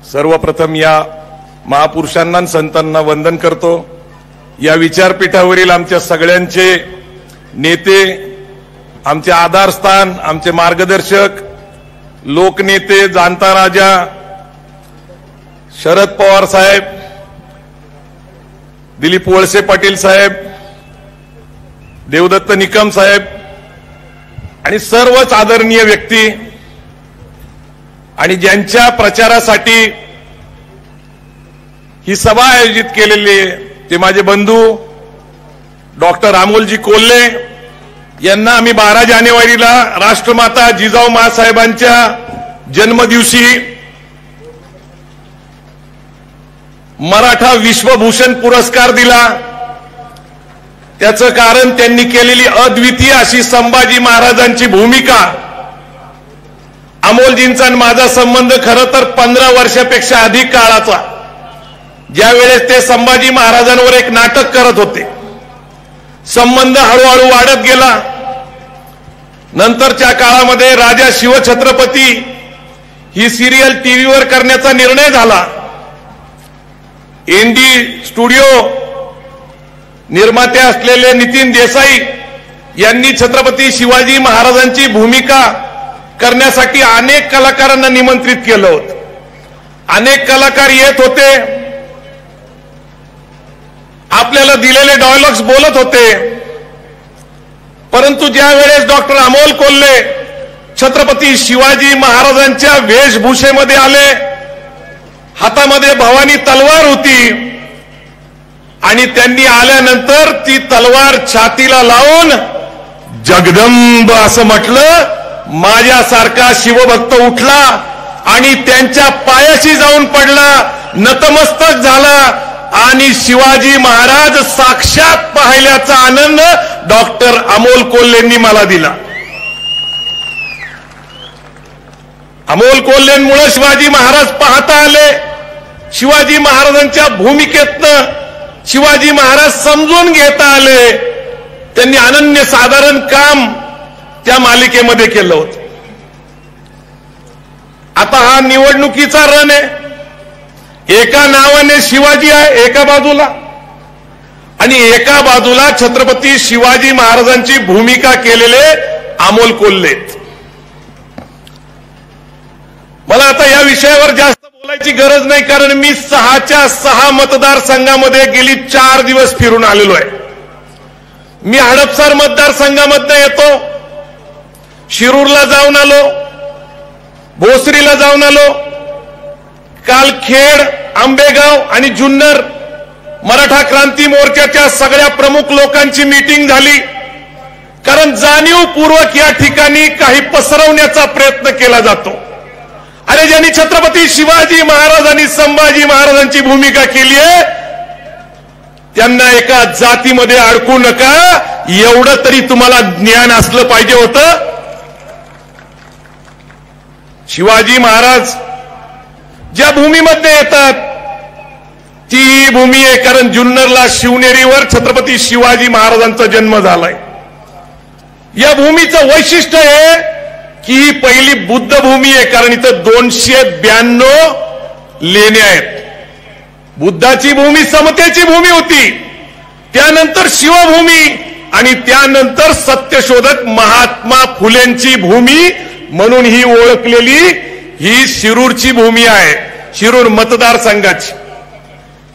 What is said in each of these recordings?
सर्वप्रथम या महापुरुषांना आणि संतांना वंदन करतो। या विचारपीठावरील आमच्या सगळ्यांचे नेते, आमचे आधारस्थान, आमचे मार्गदर्शक, लोकनेते, जाणता राजा शरद पवार साहेब, दिलीप वळसे पाटील साहेब, देवदत्त निकम साहेब आणि सर्वच आदरणीय व्यक्ती आणि ज्यांच्या प्रचारासाठी ही सभा आयोजित केलेली आहे ते माझे बंधू डॉक्टर अमोलजी कोल्हे यांना आम्ही 12 जानेवारीला राष्ट्रमाता जिजाऊ माँसाहेबांच्या जन्मदिवशी मराठा विश्वभूषण पुरस्कार दिला। त्याचं कारण त्यांनी केलेली अद्वितीय अशी संभाजी महाराजांची भूमिका। अमोलजींचा आणि माझा संबंध खरं तर 15 वर्षापेक्षा अधिक काळाचा। ज्यावेळेस ते संभाजी महाराजांवर एक नाटक करत होते, संबंध हळूहळू वाढत गेला। नंतरच्या काळामध्ये राजा शिवछत्रपती ही सिरियल टीव्हीवर करण्याचा निर्णय झाला। एनडी स्टुडिओ निर्माते असलेले नितीन देसाई यांनी छत्रपती शिवाजी महाराजांची भूमिका करण्यासाठी अनेक कलाकारांना निमंत्रित केलं होतं। अनेक कलाकार येत होते, आपल्याला दिलेले डायलॉग्स बोलत होते, परंतु ज्यावेळेस डॉक्टर अमोल कोल्हे छत्रपती शिवाजी महाराजांच्या वेशभूषेमध्ये आले, हातामध्ये भवानी तलवार होती आणि त्यांनी आल्यानंतर ती तलवार छातीला लावून जगदंब असं म्हटलं। माझ्यासारखा शिवभक्त उठला आणि त्यांच्या पायाशी जाऊन पडला, नतमस्तक झाला आणि शिवाजी महाराज साक्षात पाहिल्याचा आनंद डॉक्टर अमोल कोल्हेंनी मला दिला। अमोल कोल्हेंमुळे शिवाजी महाराज पाहता आले। शिवाजी महाराजांच्या भूमिकेतनं शिवाजी महाराज समजून घेता आले। त्यांनी अनन्यसाधारण काम त्या मालिकेमध्ये केलं होतं। आता हा निवडणुकीचा रण आहे। एका नावाने शिवाजी आहे एका बाजूला आणि एका बाजूला छत्रपती शिवाजी महाराजांची भूमिका केलेले अमोल कोल्हे। मला आता या विषयावर जास्त बोलायची गरज नाही, कारण मी 6च्या 6 मतदारसंघामध्ये गेली 4 दिवस फिरून आलेलो आहे। मी हडपसर मतदारसंघामधनं येतो, शिरूरला जाऊन आलो, भोसरीला जाऊन आलो, काल खेड, आंबेगाव आणि जुन्नर मराठा क्रांती मोर्चाच्या सगळ्या प्रमुख लोकांची मीटिंग झाली। कारण जाणीवपूर्वक या ठिकाणी काही पसरवण्याचा प्रयत्न केला जातो। अरे ज्यांनी छत्रपती शिवाजी महाराज आणि संभाजी महाराजांची भूमिका केली आहे त्यांना एका जातीमध्ये अडकू नका, एवढं तरी तुम्हाला ज्ञान असलं पाहिजे होतं। शिवाजी महाराज ज्या भूमीमध्ये येतात ती भूमी आहे, कारण जुन्नरला शिवनेरीवर छत्रपती शिवाजी महाराजांचा जन्म झालाय। या भूमीचं वैशिष्ट्य आहे की ही पहिली बुद्ध भूमी आहे, कारण इथं 292 लेण्या आहेत। बुद्धाची भूमी समतेची भूमी होती, त्यानंतर शिवभूमी आणि त्यानंतर सत्यशोधक महात्मा फुलेंची भूमी म्हणून ही ओळखलेली ही शिरूरची भूमी आहे। शिरूर मतदारसंघाची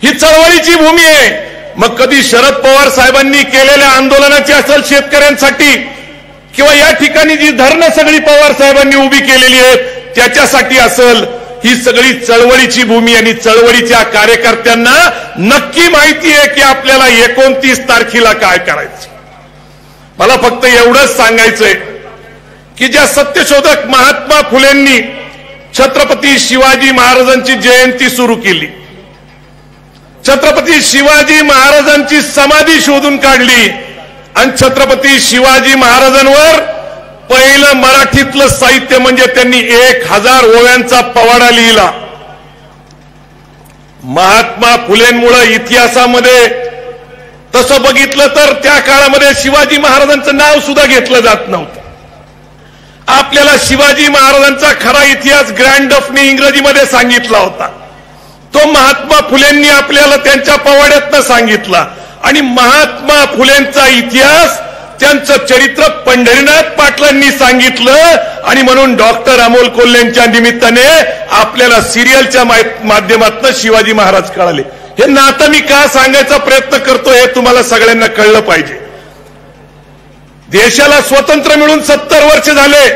ही चळवळीची भूमी आहे। मग कधी शरद पवार साहेबांनी केलेल्या आंदोलनाची असेल शेतकऱ्यांसाठी, किंवा या ठिकाणी जी धरणं सगळी पवार साहेबांनी उभी केलेली आहेत त्याच्यासाठी असेल, ही सगळी चळवळीची भूमी आणि चळवळीच्या कार्यकर्त्यांना नक्की माहिती आहे की आपल्याला 29 तारखेला काय करायचं। मला फक्त एवढंच सांगायचंय की ज्या सत्यशोधक महात्मा फुलेंनी छत्रपती शिवाजी महाराजांची जयंती सुरू केली, छत्रपती शिवाजी महाराजांची समाधी शोधून काढली आणि छत्रपती शिवाजी महाराजांवर पहिलं मराठीतलं साहित्य म्हणजे त्यांनी 1000 ओव्यांचा पवाडा लिहिला। महात्मा फुलेंमुळे इतिहासामध्ये तसं बघितलं तर त्या काळामध्ये शिवाजी महाराजांचं नाव सुद्धा घेतलं जात नव्हतं। आपल्याला शिवाजी महाराजांचा खरा इतिहास ग्रँड डफने इंग्रजीमध्ये सांगितला होता. तो महात्मा फुलेंनी आपल्याला त्यांच्या पवाड्यातनं सांगितला. आणि महात्मा फुलेंचा इतिहास, त्यांचं चरित्र पंढरीनाथ पाटलांनी सांगितलं. आणि म्हणून डॉक्टर अमोल कोल्हेंच्या निमित्ताने आपल्याला सिरियलच्या माध्यमातून शिवाजी महाराज कळाले. हे नातं मी का सांगायचा प्रयत्न करतो हे तुम्हाला सगळ्यांना कळलं पाहिजे. देशाला स्वतंत्र मिळून 70 वर्ष झाले.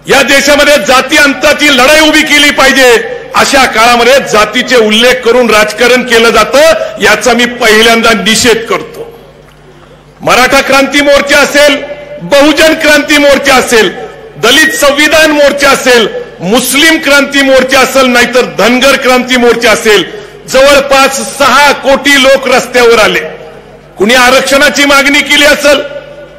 या देशामध्ये जाती अंताची लढाई उभी केली पाहिजे. अशा काळामध्ये जातीचे उल्लेख करून राजकारण केलं जातं, याचा मी पहिल्यांदा निषेध करतो. मराठा क्रांती मोर्चा असेल, बहुजन क्रांती मोर्चा असेल, दलित संविधान मोर्चा असेल, मुस्लिम क्रांती मोर्चा असेल, नाहीतर धनगर क्रांती मोर्चा असेल, जवळपास 6 कोटी लोक रस्त्यावर आले. कुणी आरक्षणाची मागणी केली असेल,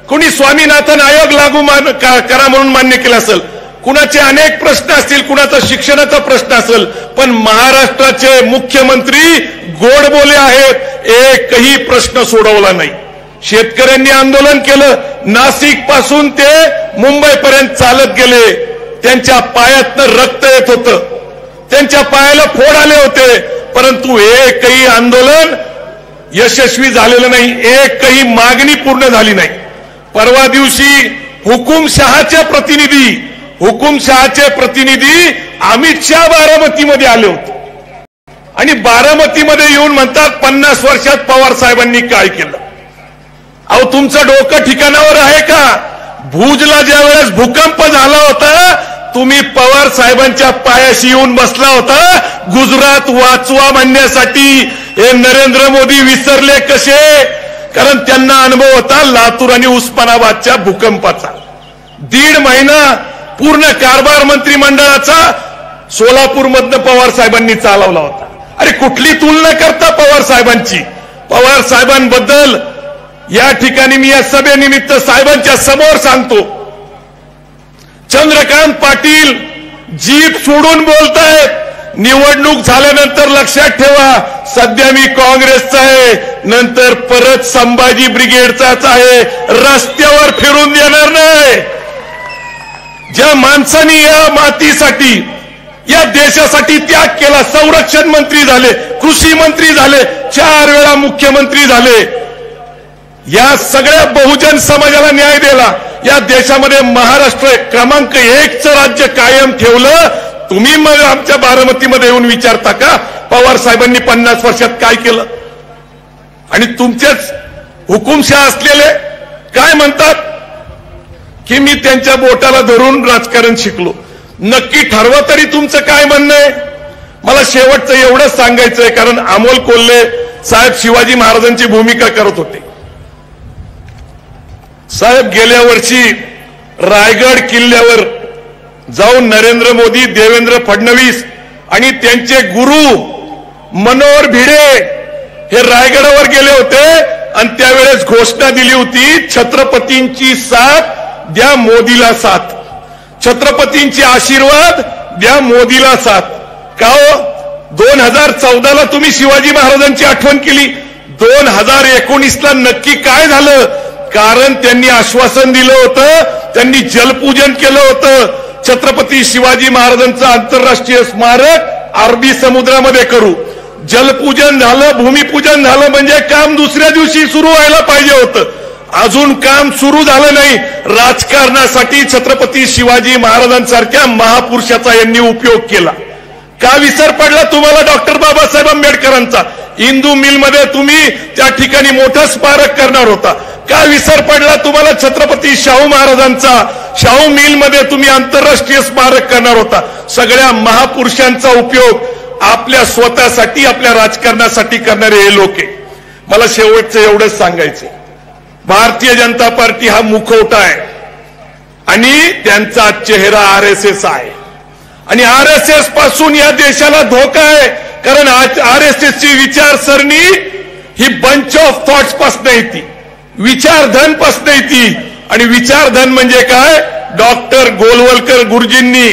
कुणी स्वामीनाथन आयोग लागू करा म्हणून मान्य केलं असेल, कुणाचे अनेक प्रश्न असतील, कुणाचा शिक्षणाचा प्रश्न असेल, पण महाराष्ट्राचे मुख्यमंत्री गोड बोले आहेत, एकही प्रश्न सोडवला नाही. शेतकऱ्यांनी आंदोलन केलं, नाशिक पासून ते मुंबईपर्यंत चालत गेले. त्यांच्या पायातनं रक्त येत होतं, त्यांच्या पायाला फोड आले होते, परंतु एकही आंदोलन यशस्वी झालेलं नाही, एकही मागणी पूर्ण झाली नाही. परवा दिवशी हुकुमशहाचे प्रतिनिधी अमित शहा बारामतीमध्ये आले होते आणि बारामतीमध्ये येऊन म्हणतात 50 वर्षात पवार साहेबांनी काय केलं. अहो, तुमचं डोकं ठिकाणावर आहे का? भुजला ज्या वेळेस भूकंप झाला होता, तुम्ही पवार साहेबांच्या पायाशी येऊन बसला होता गुजरात वाचवा म्हणण्यासाठी. हे नरेंद्र मोदी विसरले कसे? कारण त्यांना अनुभव होता लातूर आणि उस्मानाबादच्या भूकंपाचा. 1.5 महिना पूर्ण कारभार मंत्रिमंडळाचा सोलापूरमधनं पवार साहेबांनी चालवला होता. अरे, कुठली तुलना करता पवार साहेबांची? पवार साहेबांबद्दल या ठिकाणी मी या सभेनिमित्त साहेबांच्या समोर सांगतो, चंद्रकांत पाटील जीप सोडून बोलतायत. निवडणूक झाल्यानंतर लक्षात ठेवा, सध्या मी काँग्रेसचा आहे, नंतर परत संभाजी ब्रिगेडचाच आहे, रस्त्यावर फिरून देणार नाही. ज्या माणसांनी या मातीसाठी, या देशासाठी त्याग केला, संरक्षण मंत्री झाले, कृषी मंत्री झाले, 4 वेळा मुख्यमंत्री झाले, या सगळ्या बहुजन समाजाला न्याय दिला, या देशामध्ये महाराष्ट्र क्रमांक 1चं राज्य कायम ठेवलं. तुम्ही मग आमच्या बारामतीमध्ये येऊन विचारता का पवार साहेबांनी 50 वर्षात काय केलं? आणि तुमचेच हुकुमशहा असलेले काय म्हणतात की मी त्यांच्या बोटाला धरून राजकारण शिकलो. नक्की ठरवा तरी तुमचं काय म्हणणं आहे. मला शेवटचं एवढंच सांगायचंय, कारण अमोल कोल्हे साहेब शिवाजी महाराजांची भूमिका करत होते. साहेब, गेल्या वर्षी रायगड किल्ल्यावर जाऊन नरेंद्र मोदी, देवेंद्र फडणवीस आणि त्यांचे गुरु मनोहर भिडे हे रायगडावर गेले होते आणि त्यावेळेस घोषणा दिली होती, छत्रपतींची साथ द्या मोदीला साथ, छत्रपतींचे आशीर्वाद द्या मोदीला साथ. का हो? 2014ला तुम्ही शिवाजी महाराजांची आठवण केली, 2019ला नक्की काय झालं? कारण त्यांनी आश्वासन दिलं होतं, त्यांनी जलपूजन केलं होतं, छत्रपती शिवाजी महाराजांचं आंतरराष्ट्रीय स्मारक अरबी समुद्रामध्ये करू. जलपूजन झालं, भूमिपूजन झालं, म्हणजे काम दुसऱ्या दिवशी सुरू व्हायला पाहिजे होतं. अजून काम सुरू झालं नाही. राजकारणासाठी छत्रपती शिवाजी महाराजांसारख्या महापुरुषाचा यांनी उपयोग केला. का विसर पडला तुम्हाला डॉक्टर बाबासाहेब आंबेडकरांचा? इंदू मिलमध्ये तुम्ही त्या ठिकाणी मोठं स्मारक करणार होता. का विसर पडला तुम्हाला छत्रपती शाहू महाराजांचा? शाहू मिलमध्ये तुम्ही आंतरराष्ट्रीय स्मारक करणार होता. सगळ्या महापुरुषांचा उपयोग आपल्या स्वतःसाठी, आपल्या राजकारणासाठी करणारे हे लोक आहे. मला शेवटचं एवढंच सांगायचं, भारतीय जनता पार्टी हा मुखवटा आहे आणि त्यांचा चेहरा आरएसएस आहे आणि आरएसएस पासून या देशाला धोका आहे. कारण आरएसएसची विचारसरणी ही बंच ऑफ थॉट्स पासून येते, विचारधन पासून येते. आणि विचारधन म्हणजे काय? डॉक्टर गोलवलकर गुरुजींनी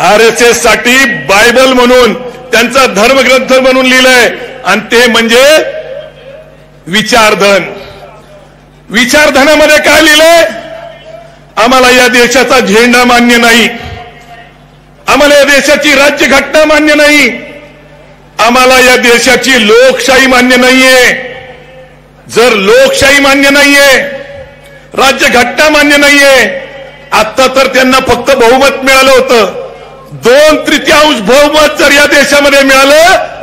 आरएसएस साठी बायबल म्हणून, त्यांचा धर्मग्रंथ म्हणून लिहिलंय, आणि ते म्हणजे विचारधन. विचारधनामध्ये काय लिहिलंय? आम्हाला या देशाचा झेंडा मान्य नाही, आम्हाला या देशाची राज्यघटना मान्य नाही, आम्हाला या देशाची लोकशाही मान्य नाहीये. जर लोकशाही मान्य नाहीये, राज्यघटना मान्य नाहीये, आता तर त्यांना फक्त बहुमत मिळालं होतं. 2/3 बहुमत जर या देशामध्ये मिळालं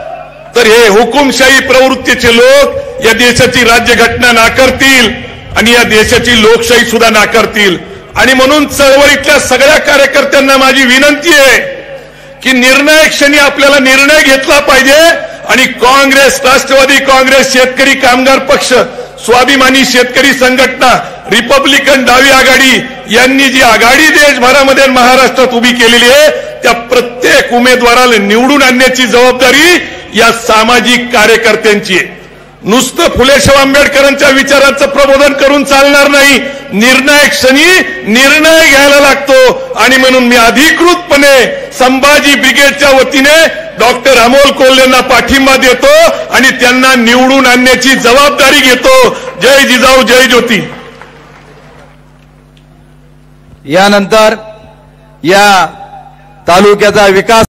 तर हे हुकुमशाही प्रवृत्तीचे लोक या देशाची राज्यघटना नाकारतील आणि या देशाची लोकशाही सुद्धा नाकारतील. आणि म्हणून चळवळीतल्या सगळ्या कार्यकर्त्यांना माझी विनंती आहे की निर्णायक क्षणी आपल्याला निर्णय घेतला पाहिजे. आणि काँग्रेस, राष्ट्रवादी काँग्रेस, शेतकरी कामगार पक्ष, स्वाभिमानी शेतकरी संघटना, रिपब्लिकन डावी आघाडी यांनी जी आघाडी देशभरामध्ये महाराष्ट्रात उभी केलेली आहे त्या प्रत्येक उमेदवाराला निवडून आणण्याची जबाबदारी या सामाजिक कार्यकर्त्यांची आहे. नुसतं फुले शाहू आंबेडकरांच्या विचारांचं प्रबोधन करून चालणार नाही. निर्णायक क्षणी निर्णय घ्यायला लागतो. आणि म्हणून मी अधिकृतपणे संभाजी ब्रिगेडच्या वतीने डॉक्टर अमोल कोल्हेंना पाठिंबा देतो आणि त्यांना निवडून आणण्याची जबाबदारी घेतो. जय जिजाऊ, जय ज्योती. यानंतर या तालुक्याचा विकास